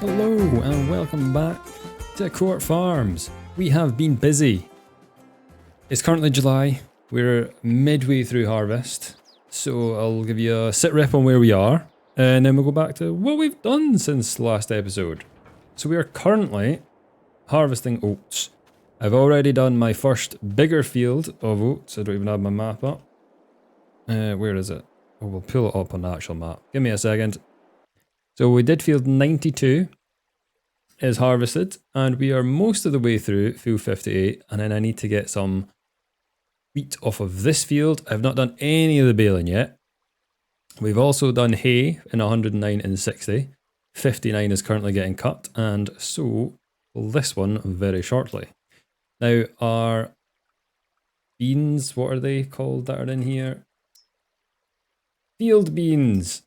Hello and welcome back to Court Farms. We have been busy. It's currently July, we're midway through harvest, so I'll give you a sit rep on where we are, and then we'll go back to what we've done since the last episode. So we are currently harvesting oats. I've already done my first bigger field of oats. I don't even have my map up. Where is it? Oh, we'll pull it up on the actual map. Give me a second. So we did field 92 is harvested, and we are most of the way through field 58, and then I need to get some wheat off of this field. I've not done any of the baling yet. We've also done hay in 109 and 60. 59 is currently getting cut, and so will this one very shortly. Now our beans, what are they called that are in here? Field beans.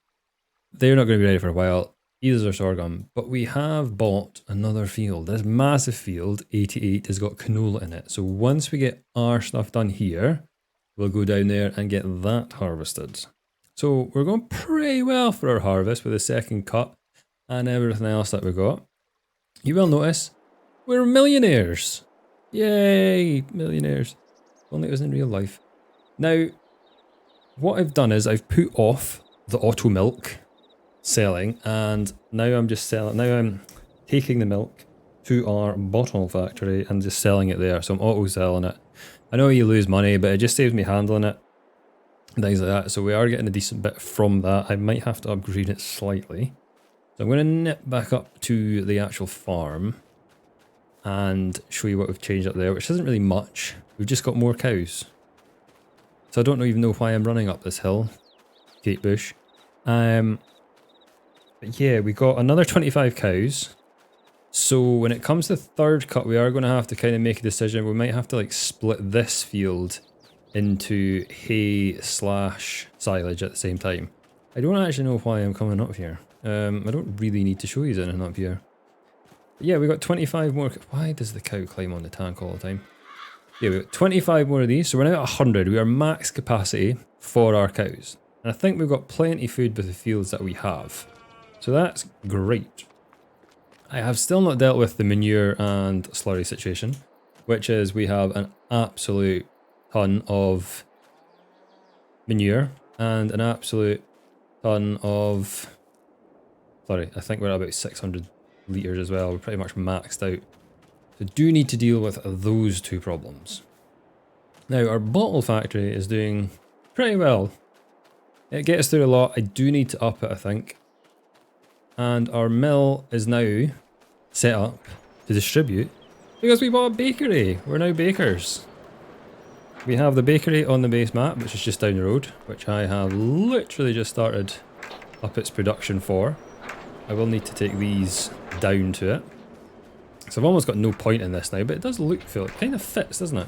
They're not going to be ready for a while. These are sorghum, but we have bought another field. This massive field, 88, has got canola in it. So once we get our stuff done here, we'll go down there and get that harvested. So we're going pretty well for our harvest with the second cut and everything else that we got. You will notice we're millionaires. Yay, millionaires. If only it was in real life. Now, what I've done is I've put off the auto milk selling, and now I'm just selling. Now I'm taking the milk to our bottle factory and just selling it there. So I'm auto selling it. I know you lose money, but it just saves me handling it, things like that. So we are getting a decent bit from that. I might have to upgrade it slightly. So I'm going to nip back up to the actual farm and show you what we've changed up there, which isn't really much. We've just got more cows. So I don't even know why I'm running up this hill. Kate Bush. But yeah, we got another 25 cows. So when it comes to third cut, we are going to have to kind of make a decision. We might have to like split this field into hay / silage at the same time. I don't actually know why I'm coming up here. I don't really need to show you anything up here. But yeah, we got 25 more. Why does the cow climb on the tank all the time? Yeah, we got 25 more of these. So we're now at 100. We are max capacity for our cows. And I think we've got plenty of food with the fields that we have. So that's great. I have still not dealt with the manure and slurry situation, which is we have an absolute ton of manure and an absolute ton of slurry. I think we're at about 600 litres as well. We're pretty much maxed out. So do need to deal with those two problems. Now our bottle factory is doing pretty well. It gets through a lot. I do need to up it, I think. And our mill is now set up to distribute because we bought a bakery. We're now bakers. We have the bakery on the base map, which is just down the road, which I have literally just started up its production for. I will need to take these down to it. So I've almost got no point in this now, but it does look full. It kind of fits, doesn't it?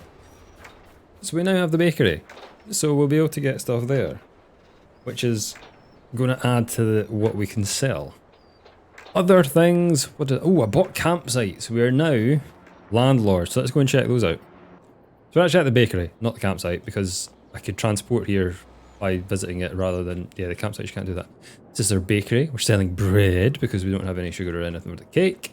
So we now have the bakery. So we'll be able to get stuff there, which is going to add to what we can sell. Other things, I bought campsites. We are now landlords, so let's go and check those out. So we're actually at the bakery, not the campsite, because I could transport here by visiting it rather than, yeah, the campsite, you can't do that. This is our bakery. We're selling bread because we don't have any sugar or anything with the cake.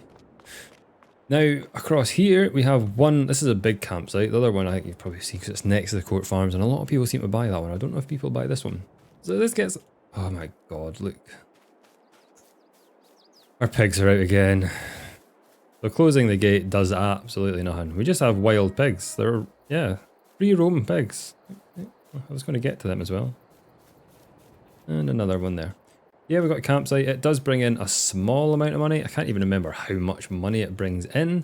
Now, across here, we have one, this is a big campsite. The other one I think you've probably seen because it's next to the Court Farms, and a lot of people seem to buy that one. I don't know if people buy this one. So this gets, oh my god, look. Our pigs are out again. So closing the gate does absolutely nothing. We just have wild pigs. They're, yeah, free roam pigs. I was going to get to them as well. And another one there. Yeah, we've got a campsite. It does bring in a small amount of money. I can't even remember how much money it brings in.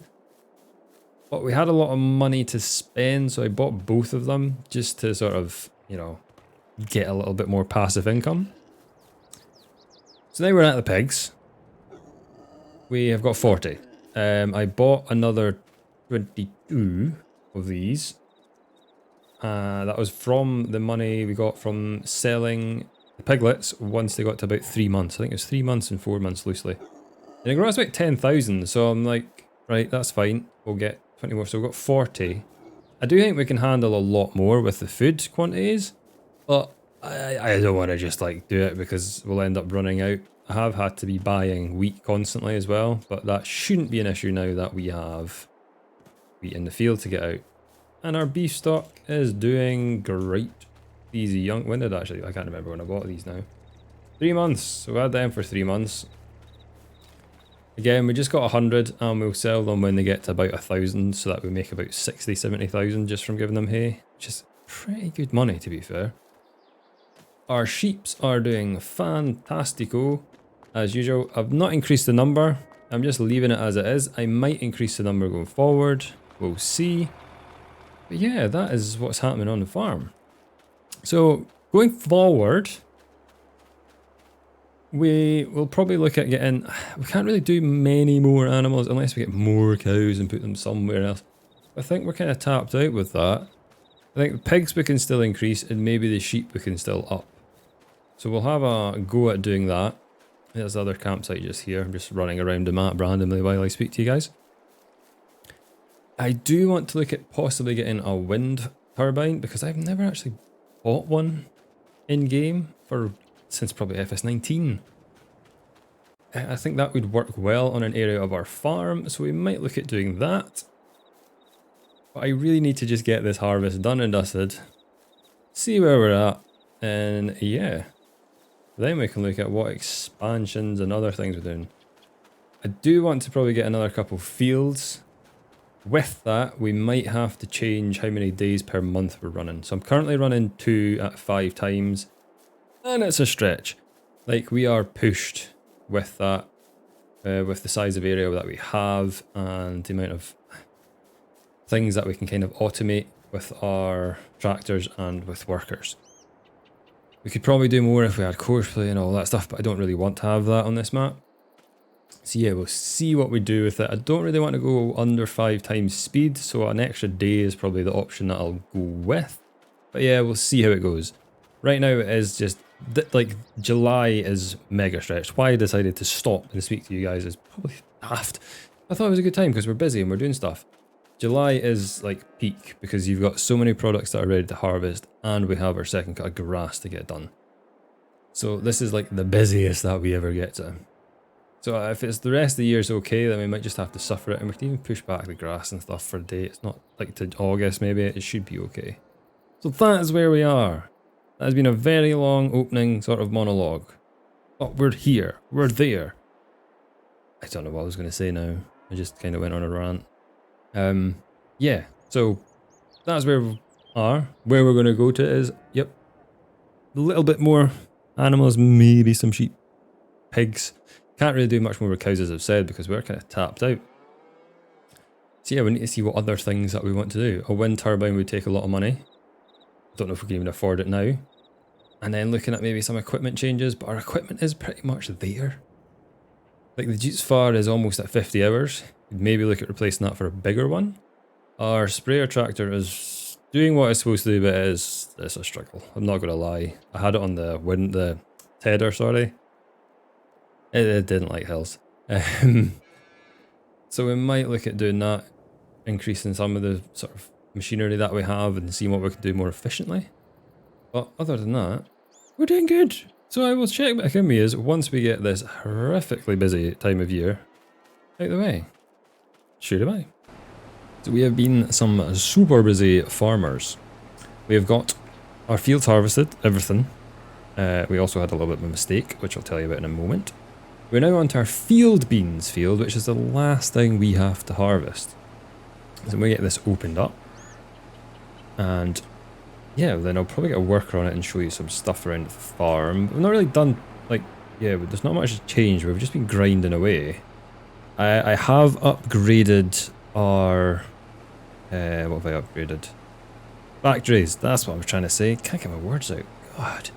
But we had a lot of money to spend, so I bought both of them just to sort of, you know, get a little bit more passive income. So now we're at the pigs. We have got 40. I bought another 22 of these. That was from the money we got from selling the piglets once they got to about 3 months. I think it was 3 months and 4 months loosely. And it grows about 10,000, so I'm like, right, that's fine. We'll get 20 more, so we've got 40. I do think we can handle a lot more with the food quantities, but I don't want to just like do it because we'll end up running out. I have had to be buying wheat constantly as well, but that shouldn't be an issue now that we have wheat in the field to get out. And our beef stock is doing great. Easy young. When did actually? I can't remember when I bought these now. 3 months. So we had them for 3 months. Again, we just got 100 and we'll sell them when they get to about 1,000, so that we make about 60, 70,000 just from giving them hay, which is pretty good money to be fair. Our sheeps are doing fantastico as usual. I've not increased the number. I'm just leaving it as it is. I might increase the number going forward. We'll see. But yeah, that is what's happening on the farm. So going forward, we will probably look at getting, we can't really do many more animals unless we get more cows and put them somewhere else. I think we're kind of tapped out with that. I think the pigs we can still increase and maybe the sheep we can still up. So we'll have a go at doing that. There's the other campsite just here. I'm just running around the map randomly while I speak to you guys. I do want to look at possibly getting a wind turbine because I've never actually bought one in game since probably FS19. I think that would work well on an area of our farm, so we might look at doing that. But I really need to just get this harvest done and dusted, see where we're at, and yeah, then we can look at what expansions and other things we're doing. I do want to probably get another couple fields. With that, we might have to change how many days per month we're running. So I'm currently running 2 at 5 times, and it's a stretch. Like, we are pushed with that, with the size of area that we have and the amount of things that we can kind of automate with our tractors and with workers. We could probably do more if we had courseplay and all that stuff, but I don't really want to have that on this map. So yeah, we'll see what we do with it. I don't really want to go under 5 times speed, so an extra day is probably the option that I'll go with. But yeah, we'll see how it goes. Right now it is just, like, July is mega stretched. Why I decided to stop and speak to you guys is probably daft. I thought it was a good time because we're busy and we're doing stuff. July is like peak because you've got so many products that are ready to harvest and we have our second cut of grass to get done. So this is like the busiest that we ever get to. So if it's the rest of the year is okay, then we might just have to suffer it and we can even push back the grass and stuff for a day. It's not like to August maybe, it should be okay. So that is where we are. That has been a very long opening sort of monologue. Oh, we're here, we're there. I don't know what I was going to say now. I just kind of went on a rant. Yeah, so that's where we are. Where we're going to go to is, yep, a little bit more animals, maybe some sheep, pigs. Can't really do much more with cows as I've said because we're kind of tapped out. So yeah, we need to see what other things that we want to do. A wind turbine would take a lot of money. Don't know if we can even afford it now. And then looking at maybe some equipment changes, but our equipment is pretty much there. Like the Jeets Far is almost at 50 hours. We'd maybe look at replacing that for a bigger one. Our sprayer tractor is doing what it's supposed to do, but it's a struggle. I'm not going to lie. I had it on the tedder, sorry. It didn't like hills. So we might look at doing that, increasing some of the sort of machinery that we have and seeing what we can do more efficiently. But other than that, we're doing good. So I will check back in with you once we get this horrifically busy time of year out of the way. Sure am I. So we have been some super busy farmers. We have got our fields harvested, everything. We also had a little bit of a mistake, which I'll tell you about in a moment. We're now on to our field beans field, which is the last thing we have to harvest. So we get this opened up. And yeah, then I'll probably get a worker on it and show you some stuff around the farm. We've not really done, like, yeah, there's not much change. We've just been grinding away. I have upgraded our, what have I upgraded? Factories, that's what I was trying to say. Can't get my words out, God.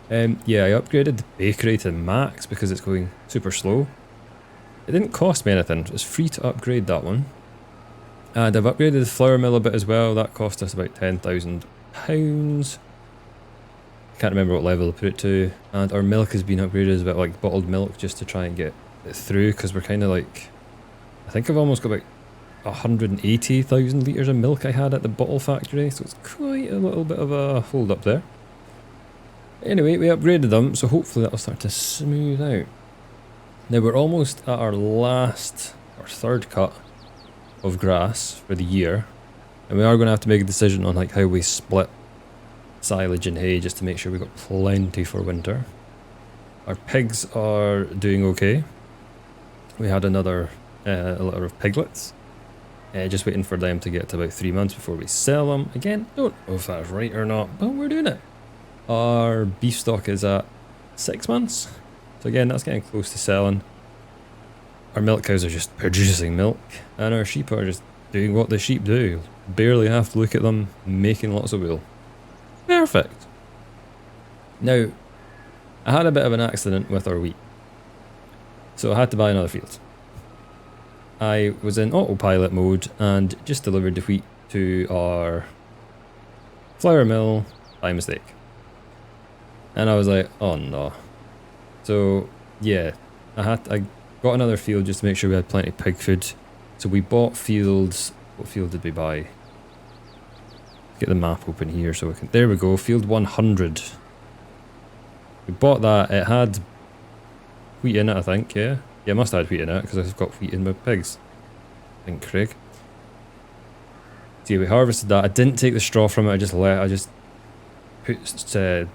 Yeah, I upgraded the bakery to max because it's going super slow. It didn't cost me anything, it was free to upgrade that one. And I've upgraded the flour mill a bit as well, that cost us about £10,000. Can't remember what level I put it to. And our milk has been upgraded as well, like bottled milk, just to try and get it through, because we're kind of like, I think I've almost got about 180,000 litres of milk I had at the bottle factory, so it's quite a little bit of a hold up there. Anyway, we upgraded them, so hopefully that'll start to smooth out. Now we're almost at our third cut of grass for the year. And we are going to have to make a decision on like how we split silage and hay just to make sure we've got plenty for winter. Our pigs are doing okay. We had another litter of piglets. Just waiting for them to get to about 3 months before we sell them. Again, don't know if that's right or not, but we're doing it. Our beef stock is at 6 months. So again, that's getting close to selling. Our milk cows are just producing milk. And our sheep are just doing what the sheep do. Barely have to look at them, making lots of wool. Perfect. Now, I had a bit of an accident with our wheat. So I had to buy another field. I was in autopilot mode and just delivered the wheat to our flour mill by mistake. And I was like, oh no. So yeah, I got another field just to make sure we had plenty of pig food. So we bought fields. What field did we buy? Let's get the map open here so we can, there we go, field 100. We bought that, it had wheat in it I think, yeah? Yeah, it must have had wheat in it because I've got wheat in my pigs. I think, Craig. See, we harvested that. I didn't take the straw from it, I just put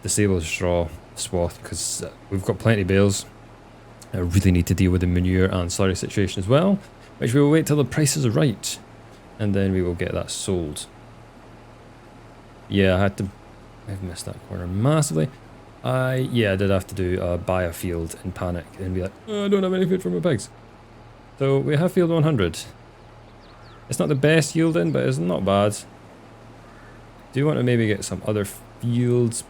disabled straw swath because we've got plenty of bales. I really need to deal with the manure and slurry situation as well, which we will wait till the prices are right and then we will get that sold. Yeah, I've missed that corner massively. I did have to do buy a field in panic and be like, oh, I don't have any food for my pigs. So we have field 100. It's not the best yielding, but it's not bad. Do you want to maybe get some other fields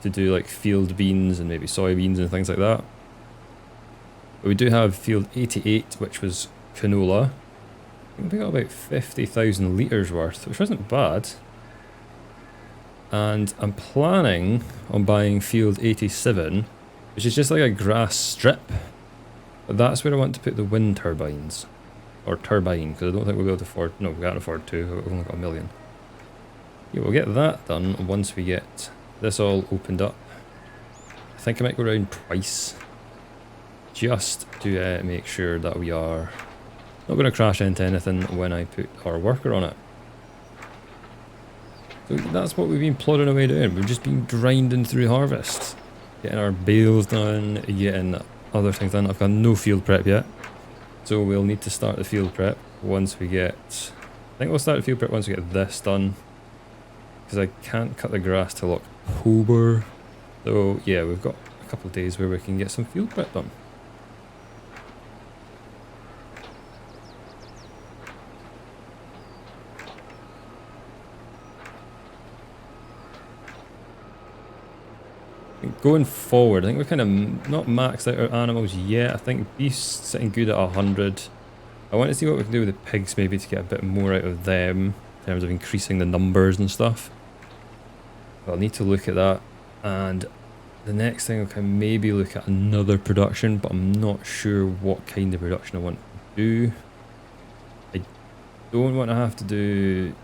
to do like field beans and maybe soybeans and things like that? But we do have field 88, which was canola. I think we got about 50,000 litres worth, which wasn't bad. And I'm planning on buying field 87, which is just like a grass strip. But that's where I want to put the wind turbines. Or turbine, because I don't think we'll be able to afford, no, we can't afford two, we've only got 1 million. Yeah, we'll get that done once we get this all opened up. I think I might go around twice. Just to make sure that we are not going to crash into anything when I put our worker on it. So that's what we've been plodding away doing. We've just been grinding through harvest. Getting our bales done, getting other things done. I've got no field prep yet. So we'll need to start the field prep once we get... I think we'll start the field prep once we get this done. Because I can't cut the grass till October. So yeah, we've got a couple of days where we can get some field prep done. Going forward, I think we're kind of not maxed out our animals yet. I think beef's sitting good at 100. I want to see what we can do with the pigs maybe to get a bit more out of them in terms of increasing the numbers and stuff. But I'll need to look at that. And the next thing I can maybe look at another production, but I'm not sure what kind of production I want to do. I don't want to have to do...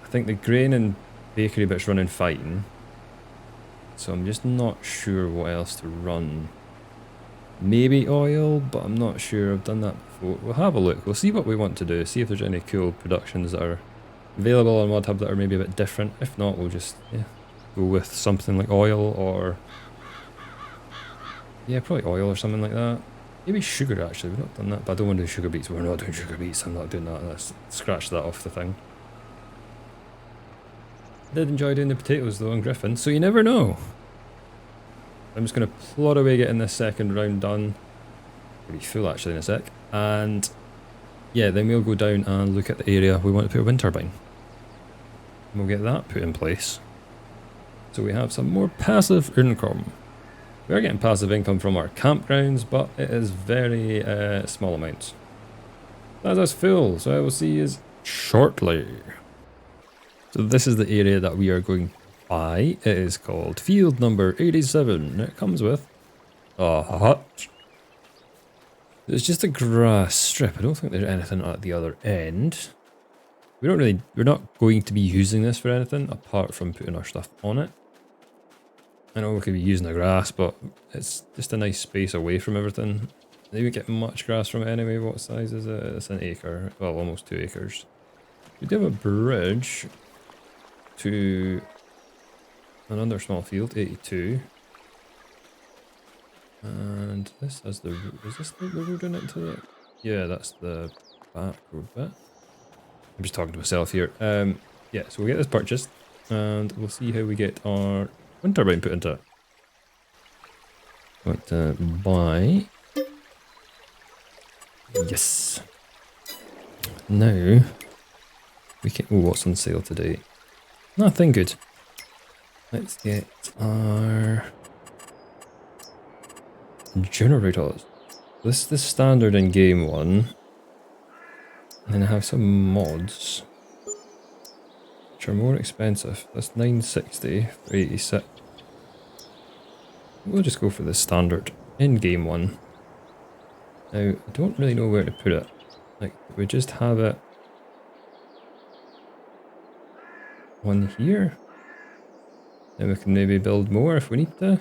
I think the grain and bakery bit's running fine. So I'm just not sure what else to run. Maybe oil, but I'm not sure. I've done that before. We'll have a look. We'll see what we want to do. See if there's any cool productions that are available on ModHub that are maybe a bit different. If not, we'll just go with something like oil or... yeah, probably oil or something like that. Maybe sugar actually. We've not done that, but I don't want to do sugar beets. We're not doing sugar beets. I'm not doing that. Let's scratch that off the thing. I did enjoy doing the potatoes though on Griffin, so you never know. I'm just going to plod away getting this second round done. Pretty full actually in a sec. And yeah, then we'll go down and look at the area we want to put a wind turbine. And we'll get that put in place. So we have some more passive income. We are getting passive income from our campgrounds, but it is very small amounts. That's us full, so I will see you shortly. So this is the area that we are going to buy. It is called field number 87. It comes with a hut. It's just a grass strip. I don't think there's anything at the other end. We're not going to be using this for anything apart from putting our stuff on it. I know we could be using the grass, but it's just a nice space away from everything. They would get much grass from it anyway. What size is it? It's an acre. Well, almost 2 acres. We do have a bridge to another small field, 82. And this has the road. Is this the road in it to the... Yeah, that's the back road bit. I'm just talking to myself here. Yeah, so we'll get this purchased and we'll see how we get our wind turbine put into it. Want to buy. Yes. Now we can. Oh, what's on sale today? Nothing good. Let's get our generators. This is the standard in game 1. And then I have some mods which are more expensive. That's 960 for 86. We'll just go for the standard in game 1. Now, I don't really know where to put it. Like, we just have it on here. Then we can maybe build more if we need to.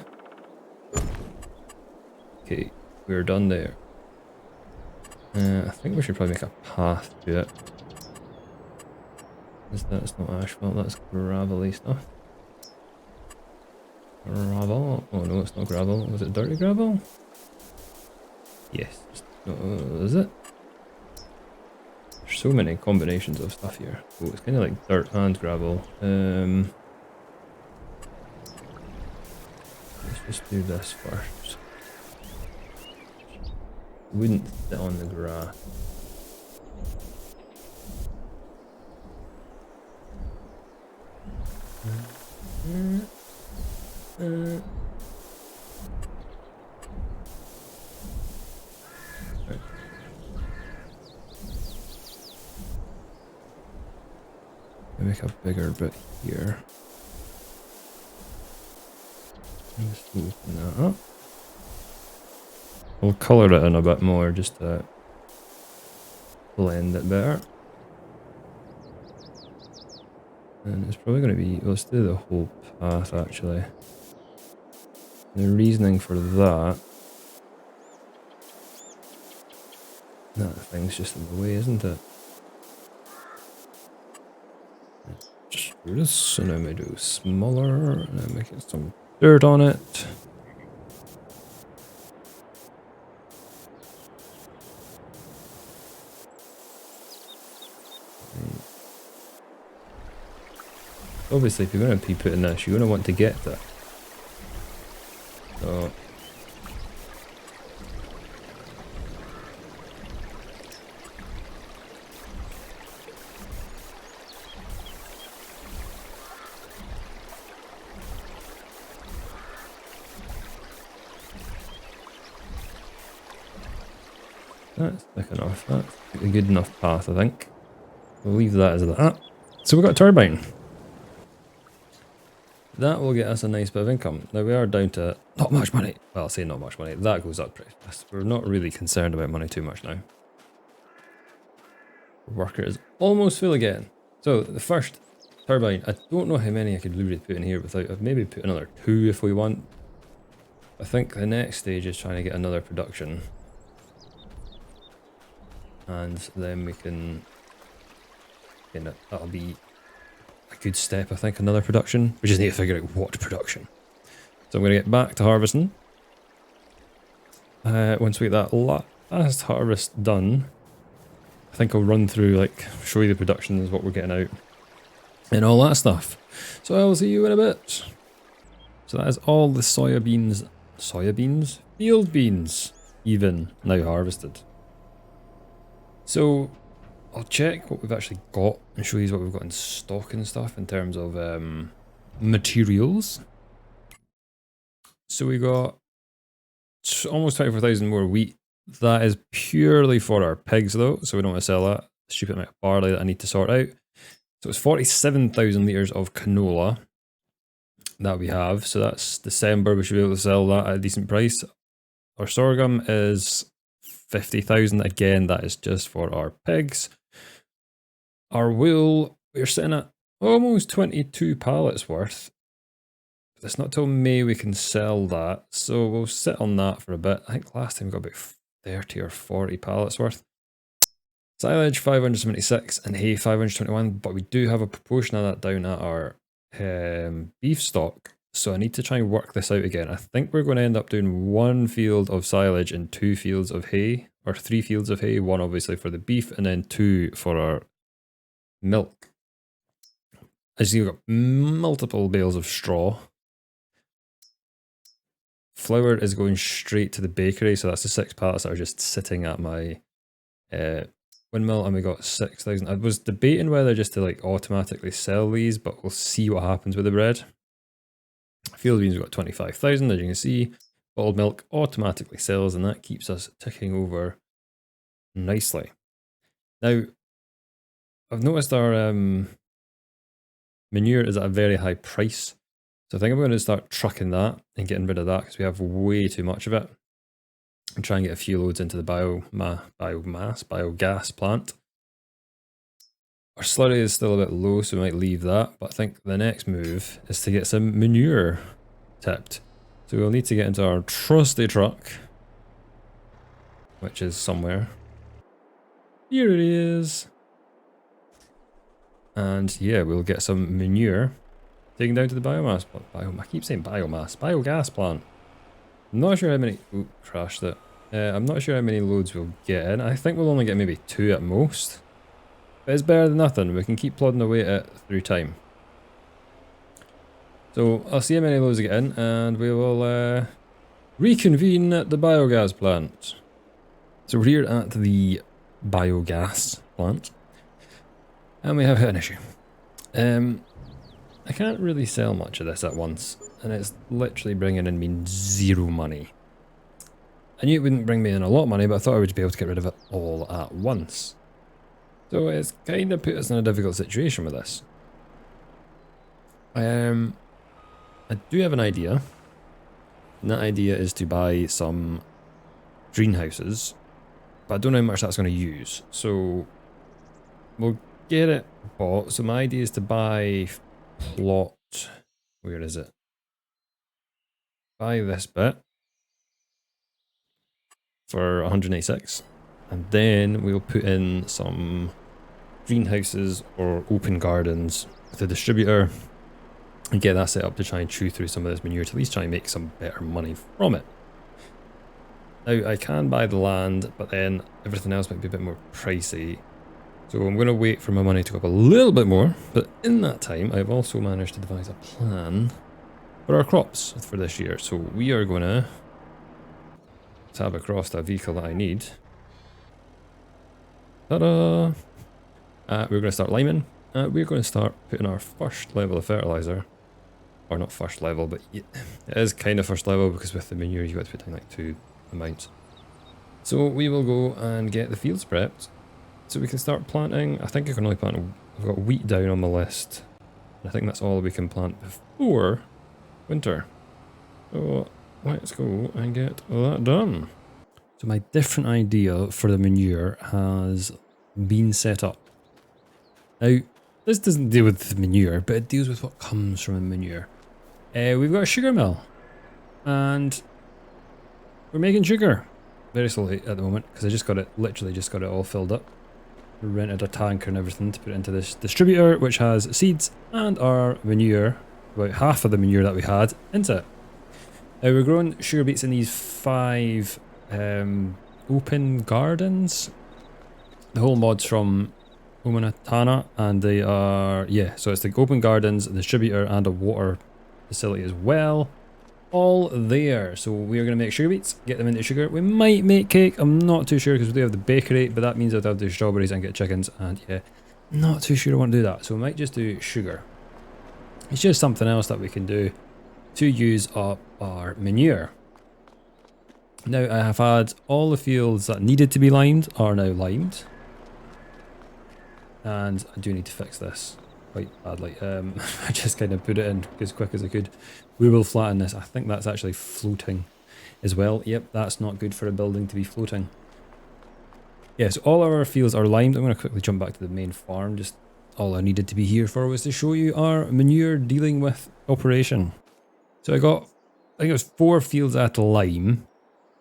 Okay, we're done there. I think we should probably make a path to it. That's not asphalt, that's gravelly stuff. Gravel? Oh no, it's not gravel. Was it dirty gravel? Yes. Is it? There's so many combinations of stuff here. Oh, it's kind of like dirt and gravel. Let's just do this first. Wouldn't sit on the grass. Make a bigger bit here. Just open that up. We'll colour it in a bit more just to blend it better. And it's probably going to be, let's do the whole path actually. The reasoning for that, that thing's just in the way, isn't it? Just do this, and then we do smaller, and then we get some dirt on it. Obviously, if you're going to be putting this, you're going to want to get that. So that's thick enough. That's a good enough path, I think. We'll leave that as that. So we've got a turbine. That will get us a nice bit of income. Now we are down to not much money. Well, I'll say not much money. That goes up pretty fast. We're not really concerned about money too much now. Worker is almost full again. So the first turbine, I don't know how many I could really put in here without. I've maybe put another 2 if we want. I think the next stage is trying to get another production. And then we can, you know, that'll be a good step, I think, another production. We just need to figure out what production. So I'm going to get back to harvesting. Once we get that last harvest done, I think I'll run through, like, show you the productions, what we're getting out, and all that stuff. So I'll see you in a bit. So that is all the field beans, even, now harvested. So I'll check what we've actually got and show you what we've got in stock and stuff in terms of materials. So we got almost 24,000 more wheat. That is purely for our pigs though, so we don't want to sell that. Stupid amount of barley that I need to sort out. So it's 47,000 litres of canola that we have. So that's December, we should be able to sell that at a decent price. Our sorghum is 50,000. Again, that is just for our pigs. Our wool, we're sitting at almost 22 pallets worth. But it's not till May we can sell that, so we'll sit on that for a bit. I think last time we got about 30 or 40 pallets worth. Silage 576 and hay 521, but we do have a proportion of that down at our beef stock. So I need to try and work this out again. I think we're going to end up doing 1 field of silage and 2 fields of hay, or 3 fields of hay, 1 obviously for the beef and then 2 for our milk. As you've got multiple bales of straw. Flour is going straight to the bakery, so that's the 6 pallets that are just sitting at my windmill, and we got 6,000. I was debating whether just to like automatically sell these, but we'll see what happens with the bread. Field beans, we've got 25,000, as you can see. Bottled milk automatically sells, and that keeps us ticking over nicely. Now, I've noticed our manure is at a very high price, so I think I'm going to start trucking that and getting rid of that because we have way too much of it. And try and get a few loads into the biogas plant. Our slurry is still a bit low, so we might leave that, but I think the next move is to get some manure tipped. So we'll need to get into our trusty truck, which is somewhere. Here it is. And yeah, we'll get some manure taken down to the biomass. I keep saying biomass. Biogas plant. I'm not sure how many... Oop, crashed it. I'm not sure how many loads we'll get in. I think we'll only get maybe 2 at most. But it's better than nothing. We can keep plodding away at it through time. So I'll see how many loads we get in, and we will reconvene at the biogas plant. So we're here at the biogas plant. And we have hit an issue. I can't really sell much of this at once. And it's literally bringing in me 0 money. I knew it wouldn't bring me in a lot of money, but I thought I would be able to get rid of it all at once. So it's kind of put us in a difficult situation with this. I do have an idea. And that idea is to buy some greenhouses. But I don't know how much that's going to use. So we'll get it bought. So my idea is to buy plot... Where is it? Buy this bit for 186, and then we'll put in some greenhouses or open gardens with a distributor and get that set up to try and chew through some of this manure to at least try and make some better money from it. Now I can buy the land, but then everything else might be a bit more pricey, so I'm going to wait for my money to go up a little bit more. But in that time I've also managed to devise a plan for our crops for this year. So we are going to tab across that vehicle that I need. Ta-da! We're going to start liming. We're going to start putting our first level of fertilizer. Or not first level, but it is kind of first level because with the manure you've got to put down like 2 amounts. So we will go and get the fields prepped so we can start planting. I think I can only plant, I've got wheat down on my list. I think that's all we can plant before winter. So let's go and get that done. So my different idea for the manure has been set up. Now, this doesn't deal with the manure, but it deals with what comes from a manure. We've got a sugar mill, and we're making sugar very slowly at the moment because I just got it, literally just got it all filled up. We rented a tanker and everything to put it into this distributor, which has seeds and our manure, about half of the manure that we had, into it. Now we're growing sugar beets in these 5 open gardens. The whole mod's from Omanatana, and they are, yeah, so it's the open gardens, a distributor and a water facility as well. All there. So we are going to make sugar beets, get them into sugar. We might make cake, I'm not too sure because we do have the bakery, but that means I'd have to do strawberries and get chickens, and yeah, not too sure I want to do that. So we might just do sugar. It's just something else that we can do to use up our manure. Now I have had all the fields that needed to be limed are now limed. And I do need to fix this quite badly. I just kind of put it in as quick as I could. We will flatten this. I think that's actually floating as well. Yep, that's not good for a building to be floating. Yes, all of our fields are limed. I'm going to quickly jump back to the main farm. Just all I needed to be here for was to show you our manure dealing with operation. So I think it was 4 fields at lime.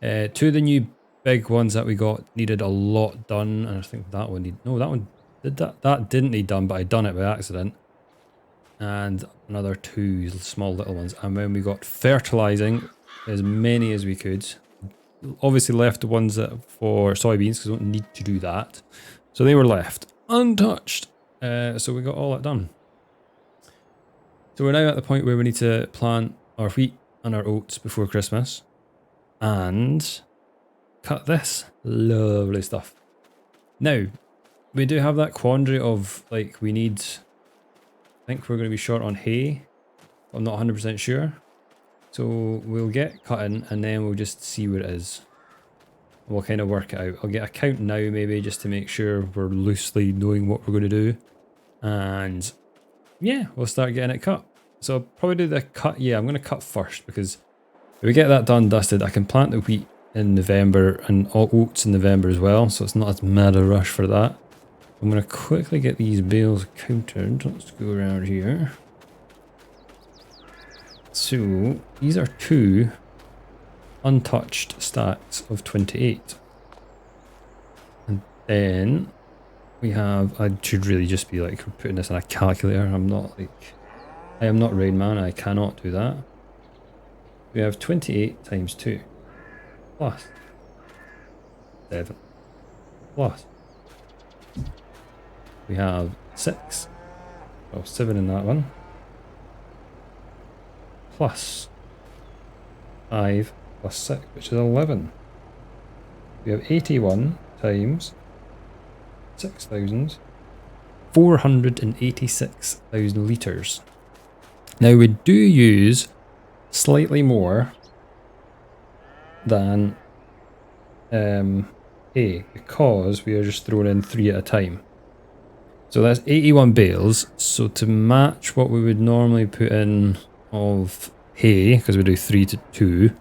2 of the new big ones that we got needed a lot done, and I think that one no, that one did that didn't need done, but I done it by accident. And another 2 small little ones, and then we got fertilizing as many as we could. Obviously left the ones that for soybeans because we don't need to do that, so they were left untouched. So we got all that done. So we're now at the point where we need to plant our wheat and our oats before Christmas and cut this lovely stuff. Now we do have that quandary of like we need, I think we're going to be short on hay. I'm not 100% sure. So we'll get cutting and then we'll just see what it is. We'll kind of work it out. I'll get a count now maybe just to make sure we're loosely knowing what we're going to do. And yeah, we'll start getting it cut. So I'll probably do the cut. Yeah, I'm going to cut first because if we get that done dusted, I can plant the wheat in November and all oats in November as well. So it's not as mad a rush for that. I'm going to quickly get these bales counted. Let's go around here. So these are 2 untouched stacks of 28. And then we have, I should really just be like putting this in a calculator. I am not Rain Man, I cannot do that. We have 28 times 2 plus 7 plus. We have 6, well 7 in that one, plus 5 plus 6, which is 11. We have 81 times 6,000, 486,000 litres. Now we do use slightly more than A because we are just throwing in 3 at a time. So that's 81 bales. So to match what we would normally put in of hay, because we do 3 to 2,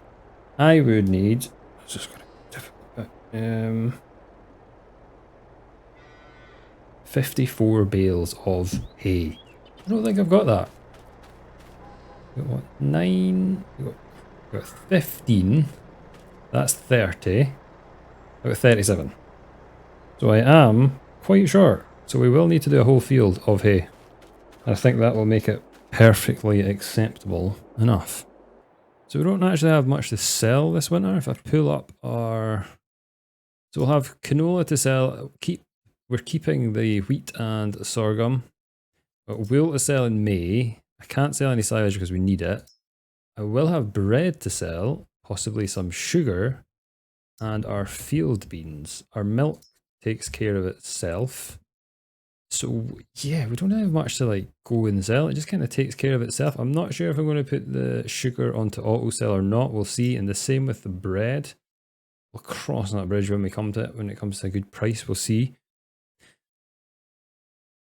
I would need, it's just got a difficult bit, 54 bales of hay. I don't think I've got that. We got what? 9, we got 15, that's 30, I've got 37. So I am quite short. So we will need to do a whole field of hay. I think that will make it perfectly acceptable enough. So we don't actually have much to sell this winter. If I pull up our... So we'll have canola to sell. We're keeping the wheat and sorghum. But wool to sell in May. I can't sell any silage because we need it. I will have bread to sell, possibly some sugar, and our field beans. Our milk takes care of itself. So yeah, we don't have much to like go and sell. It just kind of takes care of itself. I'm not sure if I'm going to put the sugar onto auto sell or not. We'll see. And the same with the bread. We'll cross that bridge when we come to it. When it comes to a good price, we'll see.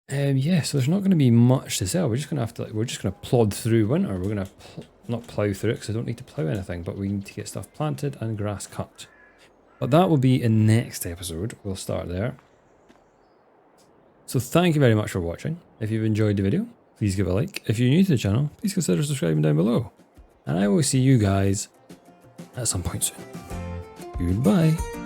Yeah, so there's not going to be much to sell. We're just going to have to. We're just going to plod through winter. We're going to not plough through it because I don't need to plough anything. But we need to get stuff planted and grass cut. But that will be in next episode. We'll start there. So thank you very much for watching. If you've enjoyed the video, please give a like. If you're new to the channel, please consider subscribing down below. And I will see you guys at some point soon. Goodbye.